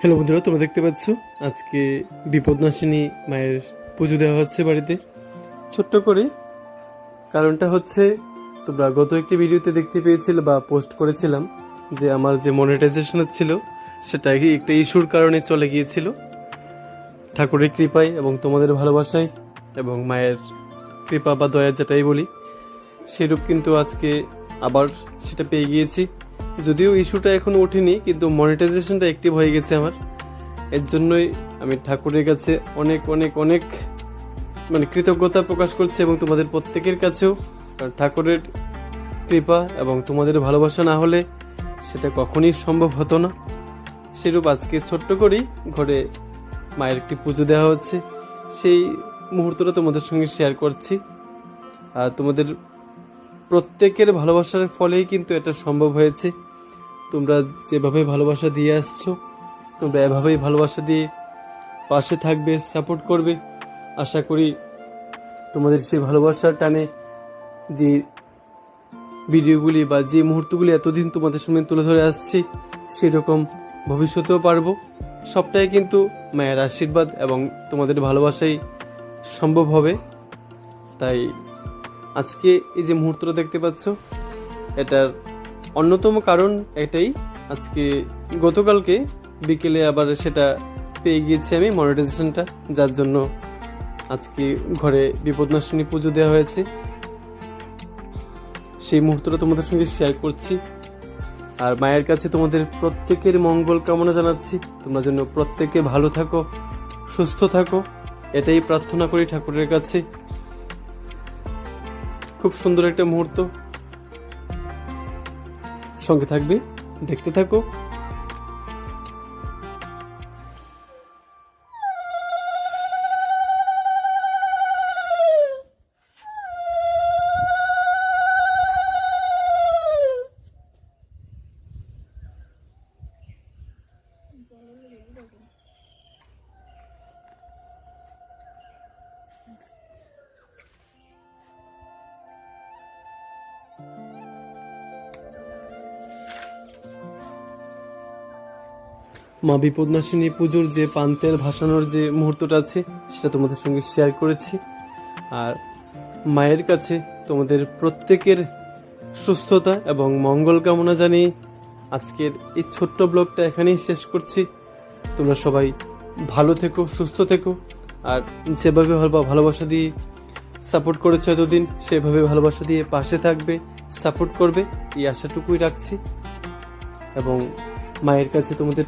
Hello বন্ধুরা, তোমরা দেখতে পাচ্ছ আজকে বিপদনাশিনী মায়ের পুজো দেওয়া হচ্ছে বাড়িতে ছোট্ট করে। কারণটা হচ্ছে, তোমরা গত একটি ভিডিওতে দেখতে পেয়েছিলে বা পোস্ট করেছিলাম যে আমার যে মনিটাইজেশন ছিল সেটা একটা ইস্যুর কারণে চলে গিয়েছিল। ঠাকুরের কৃপায় এবং তোমাদের ভালোবাসায় এবং মায়ের কৃপা বা দয়া যেটাই বলি, সেরূপ কিন্তু আজকে আবার সেটা পেয়ে গিয়েছি। যদিও ইস্যুটা এখনো ওঠেনি, কিন্তু মনিটাইজেশনটা অ্যাক্টিভ হয়ে গেছে আমার। এর জন্যই আমি ঠাকুরের কাছে অনেক অনেক অনেক কৃতজ্ঞতা প্রকাশ করছি এবং তোমাদের প্রত্যেকের কাছেও। কারণ ঠাকুরের কৃপা এবং তোমাদের ভালোবাসা না হলে সেটা কখনই সম্ভব হতো না। সেরূপ আজকে ছোট্ট করেই ঘরে মায়ের একটি পুজো দেওয়া হচ্ছে, সেই মুহূর্তটা তোমাদের সঙ্গে শেয়ার করছি। আর তোমাদের প্রত্যেকের ভালোবাসার ফলেই কিন্তু এটা সম্ভব হয়েছে। তোমরা যেভাবে ভালোবাসা দিয়ে আসছো, তোমরা এভাবেই ভালোবাসা দিয়ে পাশে থাকবে, সাপোর্ট করবে। আশা করি তোমাদের সেই ভালোবাসার টানে যে ভিডিওগুলি বা যে মুহূর্তগুলি এতদিন তোমাদের সামনে তুলে ধরে আসছি, সেরকম ভবিষ্যতেও পারবো। সবটাই কিন্তু মায়ের আশীর্বাদ এবং তোমাদের ভালোবাসাই সম্ভব হবে। তাই আজকে এই যে মুহূর্তটা দেখতে পাচ্ছ, এটার অন্যতম কারণ এটাই, আজকে গতকালকে বিকেলে আবার সেটা পেয়ে গিয়েছি আমি মনিটাইজেশনটা, যার জন্য আজকে ঘরে বিপদনাশিনী পুজো দেওয়া হয়েছে। সেই মুহূর্তটা তোমাদের সঙ্গে শেয়ার করছি। আর মায়ের কাছে তোমাদের প্রত্যেকের মঙ্গল কামনা জানাচ্ছি। তোমরা যেন প্রত্যেকে ভালো থাকো, সুস্থ থাকো, এটাই প্রার্থনা করি ঠাকুরের কাছে। খুব সুন্দর একটা মুহূর্ত, সঙ্গে থাকবে, দেখতে থাকো। মা বিপদনাশিনী পুজোর যে পান্তেল ভাসানোর যে মুহূর্তটা আছে, সেটা তোমাদের সঙ্গে শেয়ার করেছি। আর মায়ের কাছে তোমাদের প্রত্যেকের সুস্থতা এবং মঙ্গল কামনা জানিয়ে আজকের এই ছোট্ট ব্লগটা এখানেই শেষ করছি। তোমরা সবাই ভালো থেকো, সুস্থ থেকো, আর যেভাবে ভালোবাসা দিয়ে সাপোর্ট করেছো এতদিন, সেভাবে ভালোবাসা দিয়ে পাশে থাকবে, সাপোর্ট করবে, এই আশাটুকুই রাখছি। এবং মায়ের কাছে তোমাদের